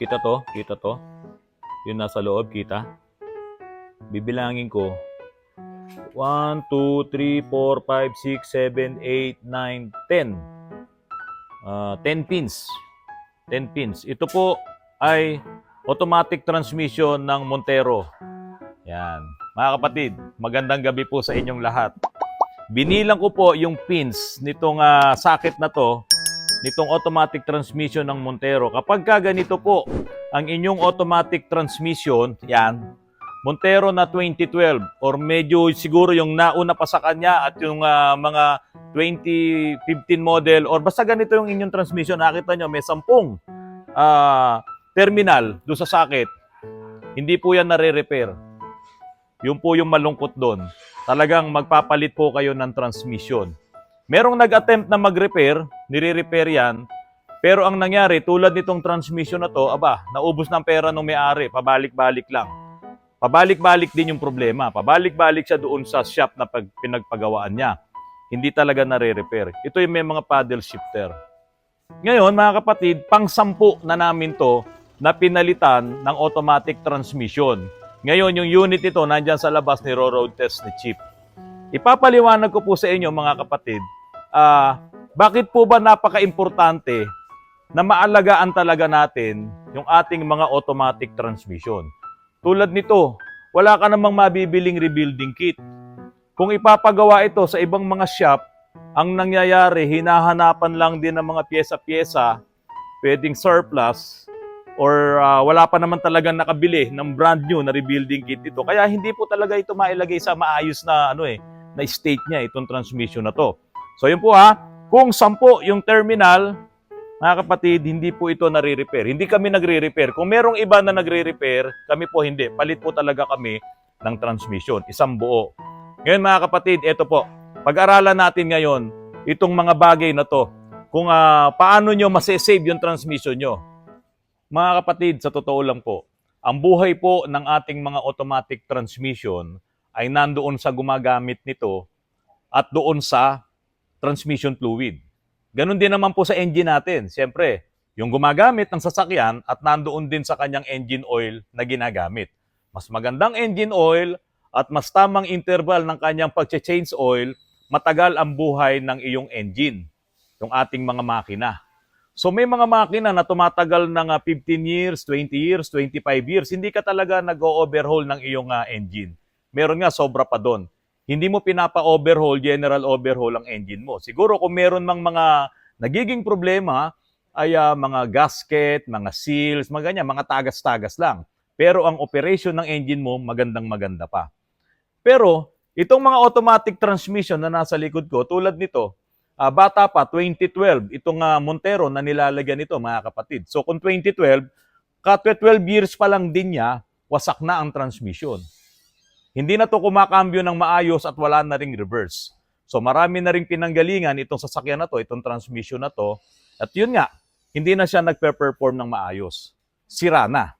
Kita to? Kita to? Yung nasa loob, kita? Bibilangin ko. 1, 2, 3, 4, 5, 6, 7, 8, 9, 10. 10 pins. 10 pins. Ito po ay automatic transmission ng Montero. Yan. Mga kapatid, magandang gabi po sa inyong lahat. Binilang ko po yung pins nitong socket na to, nitong automatic transmission ng Montero. Kapag ganito po ang inyong automatic transmission, yan, Montero na 2012 or medyo siguro yung nauna pa sa kanya at yung mga 2015 model or basta ganito yung inyong transmission, nakita nyo may 10 terminal doon sa socket. Hindi po yan nare-repair. Yun po yung malungkot doon. Talagang magpapalit po kayo ng transmission. Merong nag-attempt na mag-repair, nire-repair yan, pero ang nangyari, tulad nitong transmission na to, naubos ng pera ng may-ari, pabalik-balik lang. Pabalik-balik din yung problema. Pabalik-balik siya doon sa shop na pinagpagawaan niya. Hindi talaga nare-repair. Ito yung may mga paddle shifter. Ngayon, mga kapatid, pang-10 na namin to na pinalitan ng automatic transmission. Ngayon, yung unit ito, nandyan sa labas ni road test ni Chief. Ipapaliwanag ko po sa inyo, mga kapatid, bakit po ba napaka-importante na maalagaan talaga natin yung ating mga automatic transmission. Tulad nito, wala ka namang mabibiling rebuilding kit. Kung ipapagawa ito sa ibang mga shop, ang nangyayari, hinahanapan lang din ng mga pyesa-pyesa, pwedeng surplus, or wala pa naman talagang nakabili ng brand new na rebuilding kit ito. Kaya hindi po talaga ito mailagay sa maayos na na state niya itong transmission na to. So yun po kung 10 yung terminal, mga kapatid, hindi po ito nare-repair. Hindi kami nagre-repair. Kung merong iba na nagre-repair, kami po hindi. Palit po talaga kami ng transmission, isang buo. Ngayon mga kapatid, ito po. Pag-aralan natin ngayon itong mga bagay na to. Kung paano nyo masasave yung transmission nyo. Mga kapatid, sa totoo lang po, ang buhay po ng ating mga automatic transmission ay nandoon sa gumagamit nito at doon sa transmission fluid. Ganon din naman po sa engine natin. Siyempre, yung gumagamit ng sasakyan at nandoon din sa kanyang engine oil na ginagamit. Mas magandang engine oil at mas tamang interval ng kanyang pag-change oil, matagal ang buhay ng iyong engine, yung ating mga makina. So may mga makina na tumatagal ng 15 years, 20 years, 25 years, hindi ka talaga nag-o-overhaul ng iyong engine. Meron nga sobra pa doon. Hindi mo pinapa-overhaul, general overhaul ang engine mo. Siguro kung meron mang mga nagiging problema ay mga gasket, mga seals, mga ganyan, mga tagas-tagas lang. Pero ang operation ng engine mo, magandang-maganda pa. Pero itong mga automatic transmission na nasa likod ko, tulad nito, bata pa, 2012, itong Montero na nilalagyan nito, mga kapatid. So kung 2012, 12 years pa lang din niya, wasak na ang transmission. Hindi na to kumakambyo ng maayos at wala na ring reverse. So marami na ring pinanggalingan itong sasakyan na to, itong transmission na to. At yun nga, hindi na siya nagpe-perform ng maayos. Sira na.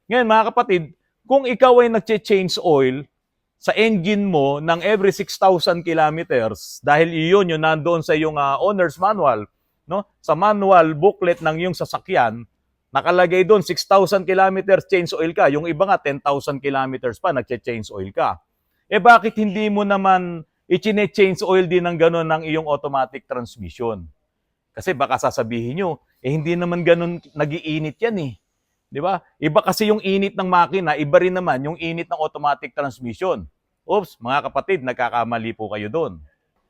Ngayon mga kapatid, kung ikaw ay nag-change oil sa engine mo ng every 6,000 kilometers, dahil iyon yung nandoon sa iyong owner's manual, no? Sa manual booklet ng iyong sasakyan, nakalagay doon 6,000 kilometers change oil ka. Yung iba nga 10,000 kilometers pa nagche-change oil ka. Bakit hindi mo naman i-change oil din ng gano'n ng iyong automatic transmission? Kasi baka sasabihin nyo, hindi naman gano'n nag-iinit yan eh. Di ba? Iba kasi yung init ng makina, iba rin naman yung init ng automatic transmission. Oops, mga kapatid, nagkakamali po kayo doon.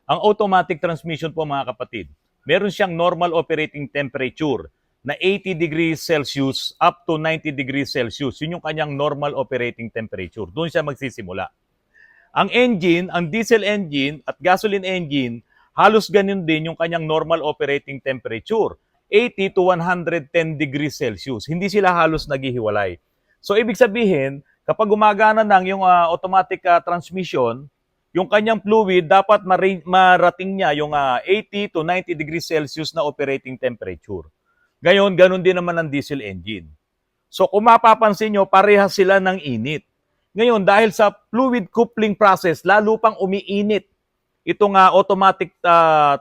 Ang automatic transmission po mga kapatid, meron siyang normal operating temperature na 80 degrees Celsius up to 90 degrees Celsius. Yun yung kanyang normal operating temperature. Doon siya magsisimula. Ang engine, ang diesel engine at gasoline engine, halos ganun din yung kanyang normal operating temperature. 80 to 110 degrees Celsius. Hindi sila halos naghihiwalay. So, ibig sabihin, kapag gumagana ng yung automatic transmission, yung kanyang fluid, dapat marating niya yung 80 to 90 degrees Celsius na operating temperature. Ngayon, ganun din naman ang diesel engine. So, kung mapapansin nyo, parehas sila ng init. Ngayon, dahil sa fluid coupling process, lalo pang umiinit itong automatic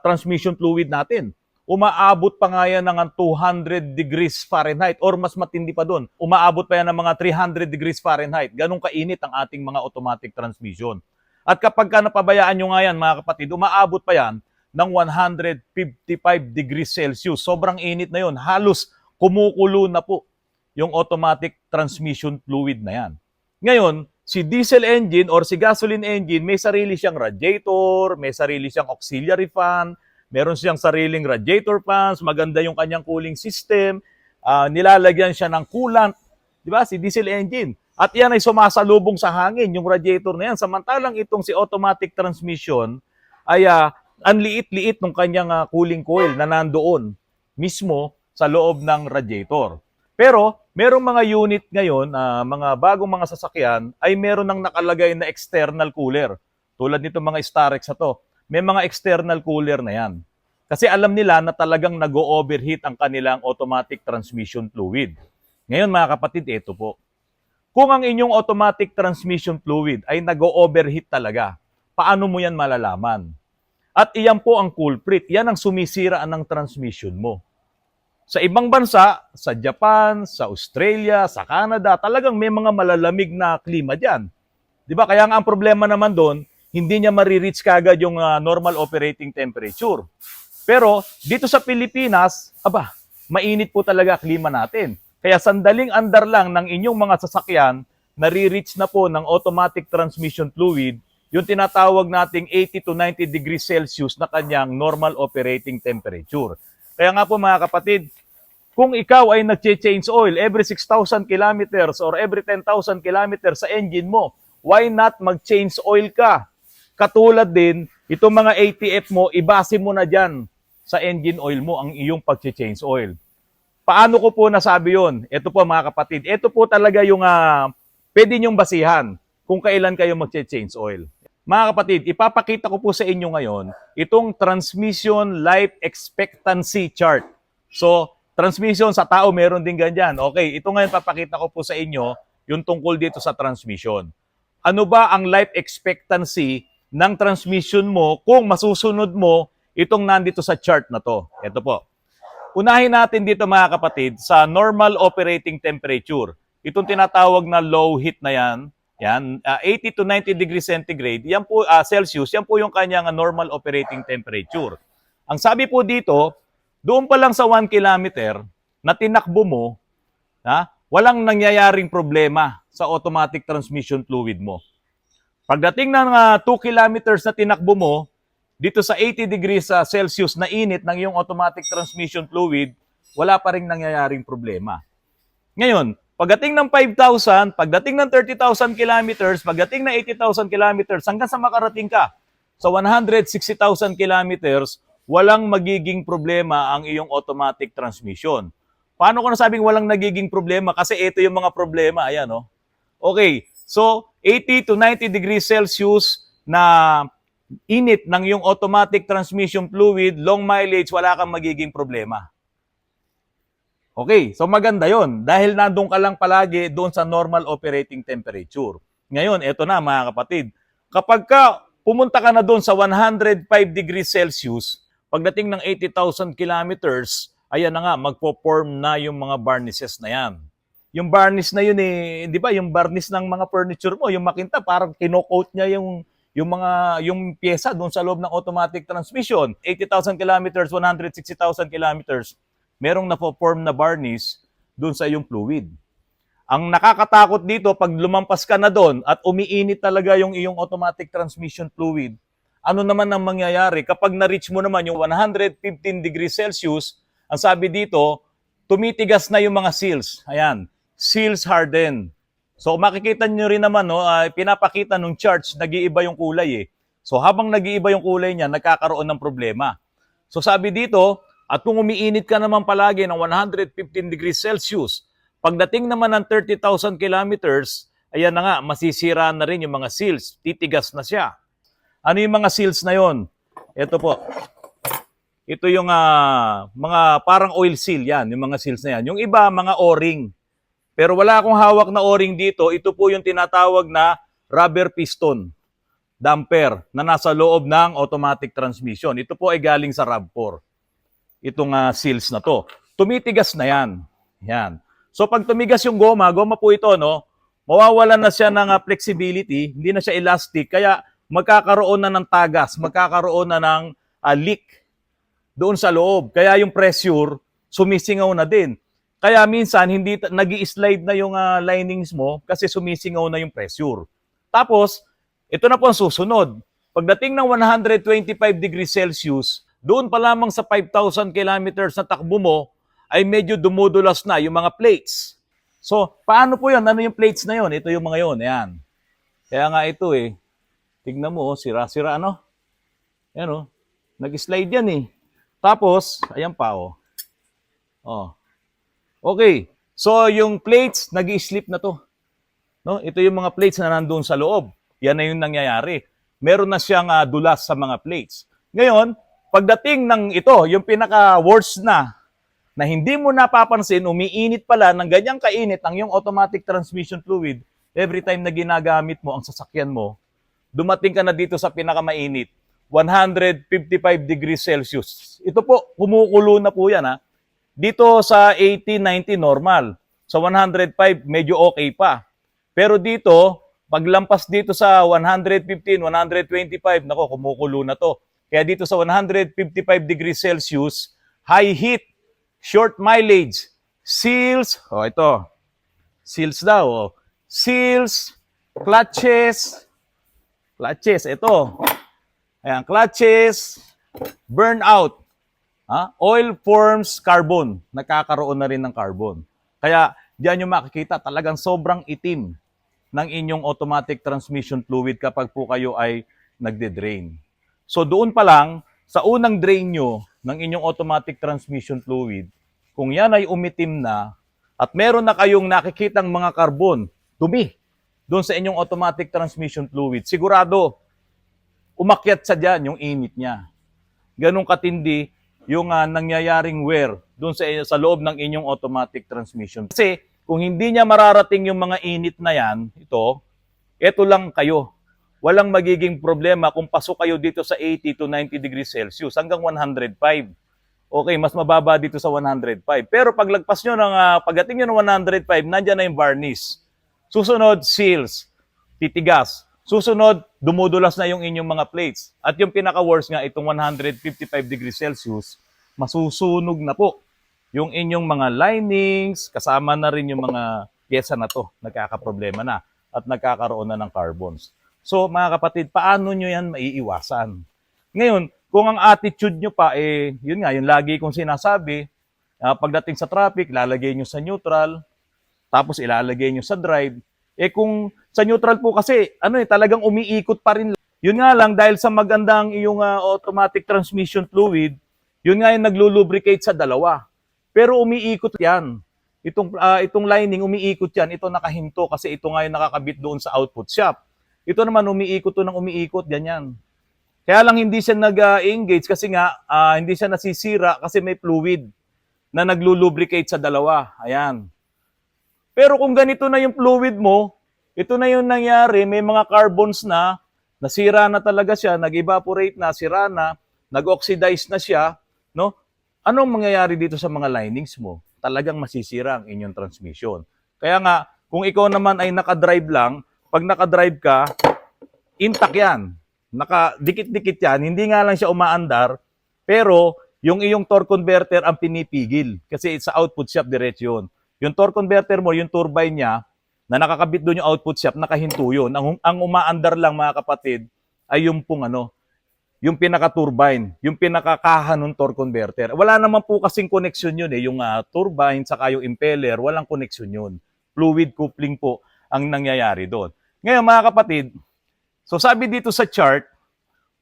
transmission fluid natin. umaabot pa nga yan ng 200 degrees Fahrenheit or mas matindi pa doon. Umaabot pa yan ng mga 300 degrees Fahrenheit. Ganun kainit ang ating mga automatic transmission. At kapag ka napabayaan nyo nga yan, mga kapatid, umaabot pa yan ng 155 degrees Celsius. Sobrang init na yon. Halos kumukulo na po yung automatic transmission fluid na yan. Ngayon, si diesel engine or si gasoline engine, may sarili siyang radiator, may sarili siyang auxiliary fan, meron siyang sariling radiator fans, maganda yung kanyang cooling system, nilalagyan siya ng coolant, di ba? Si diesel engine. At yan ay sumasalubong sa hangin, yung radiator na yan. Samantalang itong si automatic transmission ay ang liit-liit ng kanyang cooling coil na nandoon mismo sa loob ng radiator. Pero merong mga unit ngayon, mga bagong mga sasakyan, ay meron ng nakalagay na external cooler. Tulad nito mga Starex na to. May mga external cooler na yan. Kasi alam nila na talagang nag-o-overheat ang kanilang automatic transmission fluid. Ngayon mga kapatid, ito po. Kung ang inyong automatic transmission fluid ay nag-o-overheat talaga, paano mo yan malalaman? At iyan po ang culprit. Yan ang sumisira ng transmission mo. Sa ibang bansa, sa Japan, sa Australia, sa Canada, talagang may mga malalamig na klima dyan. Di ba? Kaya nga ang problema naman doon, hindi niya marireach kagad yung normal operating temperature. Pero dito sa Pilipinas, mainit po talaga klima natin. Kaya sandaling andar lang ng inyong mga sasakyan, nare-reach na po ng automatic transmission fluid yung tinatawag nating 80 to 90 degrees Celsius na kanyang normal operating temperature. Kaya nga po mga kapatid, kung ikaw ay nag-change oil every 6,000 kilometers or every 10,000 kilometers sa engine mo, why not mag-change oil ka? Katulad din, itong mga ATF mo, ibase mo na dyan sa engine oil mo ang iyong pag-change oil. Paano ko po nasabi yun? Ito po mga kapatid, ito po talaga yung pwede nyong basihan kung kailan kayo mag-change oil. Mga kapatid, ipapakita ko po sa inyo ngayon itong transmission life expectancy chart. So, transmission sa tao meron din ganyan. Okay, ito ngayon papakita ko po sa inyo yung tungkol dito sa transmission. Ano ba ang life expectancy ng transmission mo kung masusunod mo itong nandito sa chart na to? Ito po. Unahin natin dito mga kapatid sa normal operating temperature. Itong tinatawag na low heat na yan, 80 to 90 degrees centigrade, yan po, Celsius, yan po yung kanyang normal operating temperature. Ang sabi po dito, doon pa lang sa 1 kilometer na tinakbo mo, walang nangyayaring problema sa automatic transmission fluid mo. Pagdating ng 2 kilometers na tinakbo mo, dito sa 80 degrees Celsius na init ng iyong automatic transmission fluid, wala pa rin nangyayaring problema. Ngayon, pagdating ng 5,000, pagdating ng 30,000 kilometers, pagdating ng 80,000 kilometers, hanggang sa makarating ka sa 160,000 kilometers, walang magiging problema ang iyong automatic transmission. Paano ko nasabing walang nagiging problema? Kasi ito yung mga problema. Ayan, oh. Okay, so 80 to 90 degrees Celsius na init ng iyong automatic transmission fluid, long mileage, wala kang magiging problema. Okay, so maganda yon dahil nandun ka lang palagi doon sa normal operating temperature. Ngayon, eto na mga kapatid, kapag ka pumunta ka na doon sa 105 degrees Celsius, pagdating ng 80,000 kilometers, ayan na nga, magpo-form na yung mga varnices na yan. Yung varnish na yun di ba, yung varnish ng mga furniture mo, yung makinta, parang kino-coat niya yung pyesa doon sa loob ng automatic transmission. 80,000 kilometers, 160,000 kilometers, merong na-form na varnish doon sa iyong fluid. Ang nakakatakot dito, pag lumampas ka na doon at umiinit talaga yung iyong automatic transmission fluid, ano naman ang mangyayari? Kapag na-reach mo naman yung 115 degrees Celsius, ang sabi dito, tumitigas na yung mga seals. Ayan, seals harden. So makikita nyo rin naman, pinapakita nung charts, nag-iiba yung kulay eh. So habang nag-iiba yung kulay niya, nagkakaroon ng problema. So sabi dito, at kung umiinit ka naman palagi ng 115 degrees Celsius, pagdating naman ng 30,000 kilometers, ayan na nga, masisira na rin yung mga seals. Titigas na siya. Ano yung mga seals na yon? Ito po. Ito yung mga parang oil seal yan, yung mga seals na yan. Yung iba, mga o-ring. Pero wala akong hawak na o-ring dito. Ito po yung tinatawag na rubber piston damper na nasa loob ng automatic transmission. Ito po ay galing sa RAV4. itong seals na to. Tumitigas na yan. Yan. So pag tumigas yung goma po ito, no, mawawalan na siya ng flexibility, hindi na siya elastic, kaya magkakaroon na ng tagas, magkakaroon na ng leak doon sa loob. Kaya yung pressure, sumisingaw na din. Kaya minsan, hindi nag-i-slide na yung linings mo kasi sumisingaw na yung pressure. Tapos, ito na po ang susunod. Pagdating ng 125 degrees Celsius, doon pa lamang sa 5,000 kilometers na takbo mo, ay medyo dumudulas na yung mga plates. So, paano po yun? Ano yung plates na yun? Ito yung mga yun. Ayan. Kaya nga ito eh. Tignan mo, sira-sira ano? Ayan o. Nag-slide yan eh. Tapos, ayan pa oh. Oh. Okay. So, yung plates, nag-i-slip na to. No? Ito yung mga plates na nandoon sa loob. Yan na yung nangyayari. Meron na siyang dulas sa mga plates. Ngayon, pagdating ng ito, yung pinaka-worst na hindi mo napapansin, umiinit pala ng ganyang kainit ang yung automatic transmission fluid every time na ginagamit mo ang sasakyan mo, dumating ka na dito sa pinakamainit, 155 degrees Celsius. Ito po, kumukulo na po yan ha. Dito sa 80, 90 normal. Sa 105, medyo okay pa. Pero dito, paglampas dito sa 115, 125, nako, kumukulo na to. Kaya dito sa 155 degrees Celsius, high heat, short mileage, seals, ito, seals daw, seals, clutches, ito, ayan, clutches, burnout, oil forms carbon, nakakaroon na rin ng carbon. Kaya diyan yung makikita talagang sobrang itim ng inyong automatic transmission fluid kapag po kayo ay nagde-drain. So doon pa lang, sa unang drain nyo ng inyong automatic transmission fluid, kung yan ay umitim na at meron na kayong nakikitang mga carbon, dumi, doon sa inyong automatic transmission fluid, sigurado, umakyat sa dyan yung init niya. Ganong katindi yung nangyayaring wear doon sa loob ng inyong automatic transmission. Kasi kung hindi niya mararating yung mga init na yan, ito lang kayo. Walang magiging problema kung pasok kayo dito sa 80 to 90 degrees Celsius hanggang 105. Okay, mas mababa dito sa 105. Pero paglagpas nyo pagdating nyo ng 105, nandyan na yung varnish. Susunod, seals, titigas. Susunod, dumudulas na yung inyong mga plates. At yung pinaka-worst nga, itong 155 degrees Celsius, masusunog na po yung inyong mga linings, kasama na rin yung mga pyesa na to, nagkakaproblema na at nagkakaroon na ng carbons. So mga kapatid, paano nyo yan maiiwasan? Ngayon, kung ang attitude nyo pa, yun nga, yung lagi kong sinasabi, pagdating sa traffic, lalagay nyo sa neutral, tapos ilalagay nyo sa drive. Kung sa neutral po kasi, talagang umiikot pa rin. Yun nga lang, dahil sa magandang iyong automatic transmission fluid, yun nga yung naglulubricate sa dalawa. Pero umiikot yan. Itong lining, umiikot yan. Ito nakahinto kasi ito nga yung nakakabit doon sa output shop. Ito naman, umiikot to ng umiikot, ganyan. Kaya lang hindi siya nag-engage kasi nga, hindi siya nasisira kasi may fluid na naglulubricate sa dalawa. Ayan. Pero kung ganito na yung fluid mo, ito na yung nangyari, may mga carbons na, nasira na talaga siya, nag-evaporate na, sira na, nag-oxidize na siya, no? Anong mangyayari dito sa mga linings mo? Talagang masisira ang inyong transmission. Kaya nga, kung ikaw naman ay nakadrive lang, pag nakadrive ka, intact yan. Nakadikit-dikit yan, hindi nga lang siya umaandar, pero yung iyong torque converter ang pinipigil kasi sa output shaft diretso yun. Yung torque converter mo, yung turbine niya, na nakakabit doon yung output shaft, nakahinto yun. Ang umaandar lang mga kapatid ay yung yung pinaka-turbine, yung pinakakaha ng torque converter. Wala naman po kasing connection yun yung turbine saka yung impeller, walang connection yun. Fluid coupling po ang nangyayari doon. Ngayon mga kapatid, so sabi dito sa chart,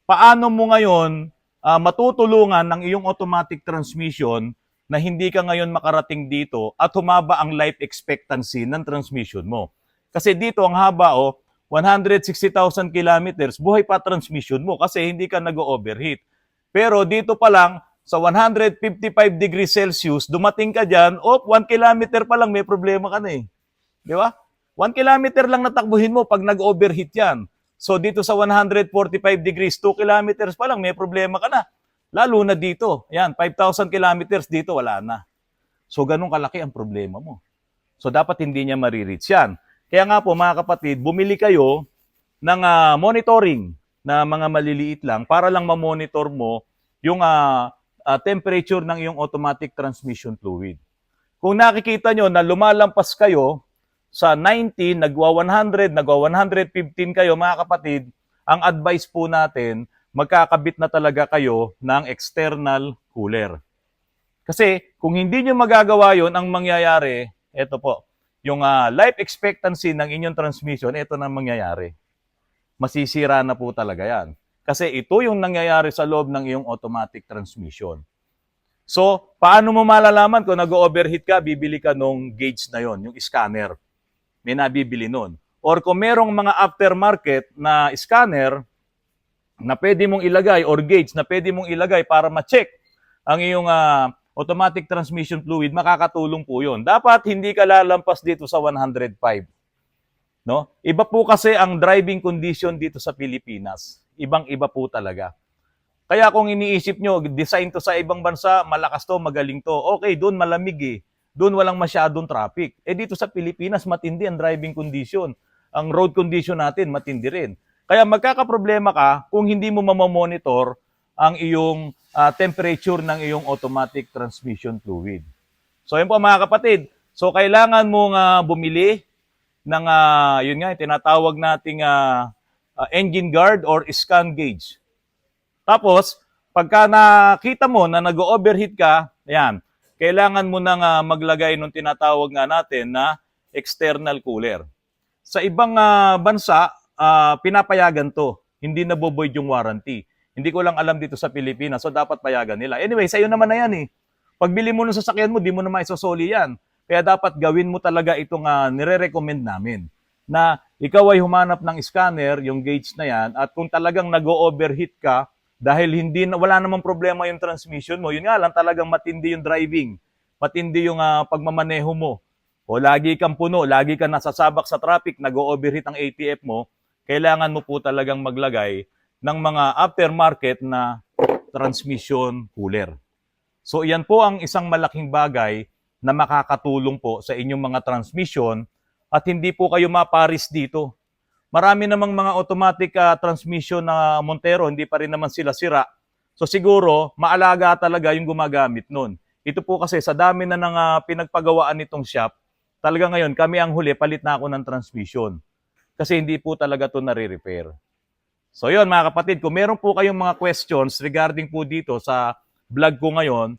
paano mo ngayon matutulungan ng iyong automatic transmission na hindi ka ngayon makarating dito at humaba ang life expectancy ng transmission mo. Kasi dito ang haba 160,000 kilometers, buhay pa transmission mo kasi hindi ka nag-overheat. Pero dito pa lang, sa 155 degrees Celsius, dumating ka dyan, 1 kilometer pa lang may problema ka na Di ba? 1 kilometer lang natakbuhin mo pag nag-overheat yan. So dito sa 145 degrees, 2 kilometers pa lang may problema ka na. Lalo na dito. Yan, 5,000 kilometers dito, wala na. So, ganun kalaki ang problema mo. So, dapat hindi niya marireach yan. Kaya nga po, mga kapatid, bumili kayo ng monitoring na mga maliliit lang para lang ma-monitor mo yung temperature ng iyong automatic transmission fluid. Kung nakikita nyo na lumalampas kayo sa 90, nagwa 100, nagwa 115 kayo, mga kapatid, ang advice po natin, magkakabit na talaga kayo ng external cooler. Kasi kung hindi nyo magagawa yon, ang mangyayari, ito po, yung life expectancy ng inyong transmission, ito na mangyayari. Masisira na po talaga yan. Kasi ito yung nangyayari sa loob ng iyong automatic transmission. So, paano mo malalaman kung nag-overheat ka, bibili ka nung gauge na yon, yung scanner. May nabibili nun. Or kung merong mga aftermarket na scanner na pwede mong ilagay or gauge na pwede mong ilagay para ma-check ang iyong automatic transmission fluid, makakatulong po yun. Dapat hindi ka lalampas dito sa 105. No? Iba po kasi ang driving condition dito sa Pilipinas. Ibang-iba po talaga. Kaya kung iniisip nyo, design to sa ibang bansa, malakas to, magaling to. Okay, doon malamig eh. Doon walang masyadong traffic. Eh dito sa Pilipinas, matindi ang driving condition. Ang road condition natin, matindi rin. Kaya magkakaproblema ka kung hindi mo mamamonitor ang iyong temperature ng iyong automatic transmission fluid. So yun po mga kapatid. So kailangan mong bumili ng yun nga, tinatawag nating engine guard or scan gauge. Tapos, pagka nakita mo na nag-overheat ka, ayan, kailangan mo nang maglagay ng tinatawag nga natin na external cooler. Sa ibang bansa, pinapayagan to. Hindi naboboid yung warranty. Hindi ko lang alam dito sa Pilipinas, so dapat payagan nila. Anyway, sa'yo naman na yan eh. Pagbili mo ng sasakyan mo, di mo na maisosoli yan. Kaya dapat gawin mo talaga itong nire-recommend namin. Na ikaw ay humanap ng scanner, yung gauge na yan, at kung talagang nag-overheat ka, dahil wala namang problema yung transmission mo, yun nga lang talagang matindi yung driving, matindi yung pagmamaneho mo. O lagi kang puno, lagi kang nasasabak sa traffic, nag-overheat ang ATF mo, kailangan mo po talagang maglagay ng mga aftermarket na transmission cooler. So iyan po ang isang malaking bagay na makakatulong po sa inyong mga transmission at hindi po kayo maparis dito. Marami namang mga automatic transmission na Montero, hindi pa rin naman sila sira. So siguro, maalaga talaga yung gumagamit nun. Ito po kasi sa dami na ng pinagpagawaan nitong shop, talaga ngayon kami ang huli, palit na ako ng transmission. Kasi hindi po talaga ito nare-repair. So yun mga kapatid, kung meron po kayong mga questions regarding po dito sa vlog ko ngayon,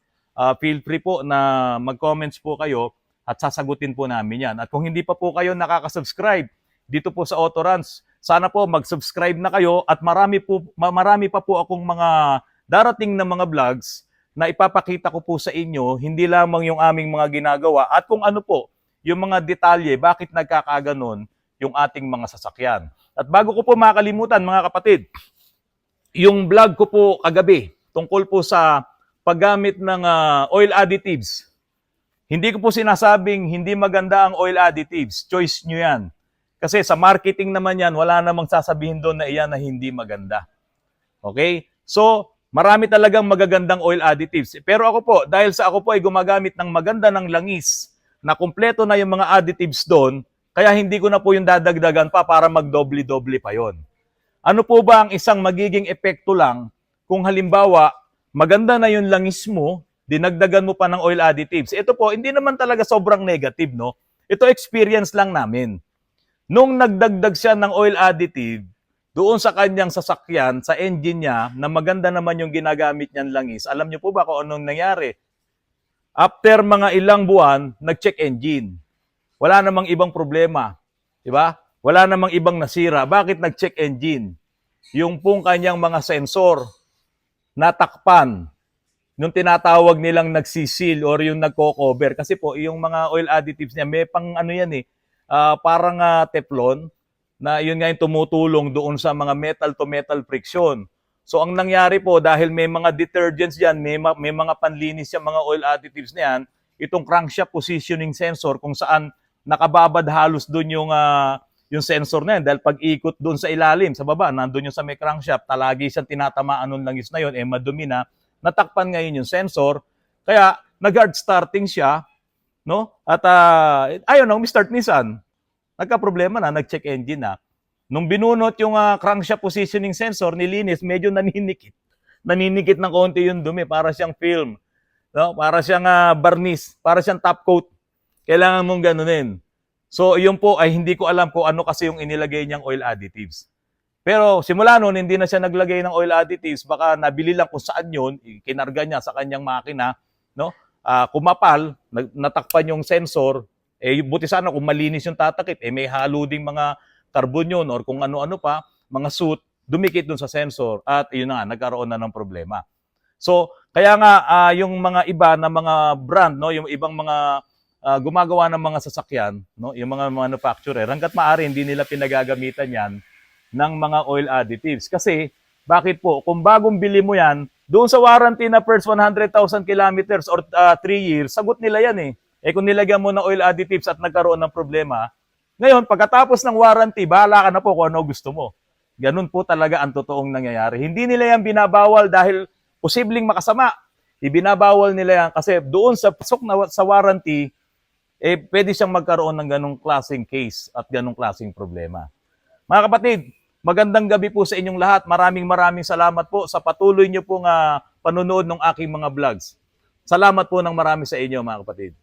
feel free po na mag-comments po kayo at sasagutin po namin yan. At kung hindi pa po kayo nakaka-subscribe dito po sa Autoruns, sana po mag-subscribe na kayo at marami pa po akong mga darating na mga vlogs na ipapakita ko po sa inyo, hindi lamang yung aming mga ginagawa at kung ano po yung mga detalye, bakit nagkakaganon yung ating mga sasakyan. At bago ko po makalimutan mga kapatid, yung vlog ko po kagabi tungkol po sa paggamit ng oil additives. Hindi ko po sinasabing hindi maganda ang oil additives. Choice nyo yan. Kasi sa marketing naman yan, wala namang sasabihin doon na iyan na hindi maganda. Okay? So, marami talagang magagandang oil additives. Pero ako po, dahil sa ako po ay gumagamit ng maganda ng langis, na kumpleto na yung mga additives doon, kaya hindi ko na po yung dadagdagan pa para magdoble-doble pa yon. Ano po ba ang isang magiging epekto lang kung halimbawa, maganda na yung langis mo, dinagdagan mo pa ng oil additives? Ito po, hindi naman talaga sobrang negative, no? Ito experience lang namin. Nung nagdagdag siya ng oil additive, doon sa kanyang sasakyan, sa engine niya, na maganda naman yung ginagamit niyang langis, alam niyo po ba kung anong nangyari? After mga ilang buwan, nag-check engine. Wala namang ibang problema. Diba? Wala namang ibang nasira. Bakit nag-check engine? Yung pong kanyang mga sensor, natakpan. Yung tinatawag nilang nagsisil or yung nagko-cover. Kasi po, yung mga oil additives niya, may pang ano yan eh, parang Teflon, na yun nga yung tumutulong doon sa mga metal-to-metal friction. So ang nangyari po, dahil may mga detergents dyan, may mga panlinis yung mga oil additives na yan, itong crankshaft positioning sensor kung saan nakababad halos doon yung sensor na yan. Dahil pag ikot doon sa ilalim, sa baba, nandun yung sa may crankshaft, talagi siyang tinatamaan ng langis na yun, madumi na, natakpan ngayon yung sensor, kaya nag-hard starting siya, no? At ayaw nang start minsan. Nagka-problema na, nag-check engine na. Nung binunot yung crankshaft positioning sensor, nilinis, medyo naninikit. Naninikit ng konti yung dumi, para siyang film. No? Para siyang varnish, para siyang top coat. Kailangan mong ganunin. So, yun po ay hindi ko alam kung ano kasi yung inilagay niyang oil additives. Pero simula noon, hindi na siya naglagay ng oil additives. Baka nabili lang kung saan yun, kinarga niya sa kanyang makina, no? Kumapal, natakpan yung sensor, buti sana kung malinis yung tatakip, may halo ding mga carbon yun or kung ano-ano pa, mga soot, dumikit dun sa sensor at yun na, nagkaroon na ng problema. So, kaya nga yung mga iba na mga brand, no, yung ibang mga gumagawa ng mga sasakyan, no, yung mga manufacturer, hangga't maaari hindi nila pinagagamitan yan ng mga oil additives. Kasi, bakit po? Kung bagong bili mo yan, doon sa warranty na first 100,000 kilometers or 3 years, sagot nila yan eh. Kung nilagyan mo ng oil additives at nagkaroon ng problema, ngayon, pagkatapos ng warranty, bahala ka na po kung ano gusto mo. Ganun po talaga ang totoong nangyayari. Hindi nila yan binabawal dahil posibleng makasama. Ibinabawal nila yan kasi doon sa pasok na sa warranty, pwede siyang magkaroon ng ganung klaseng case at ganung klaseng problema. Mga kapatid, magandang gabi po sa inyong lahat. Maraming salamat po sa patuloy niyo pong panunood ng aking mga vlogs. Salamat po ng marami sa inyo, mga kapatid.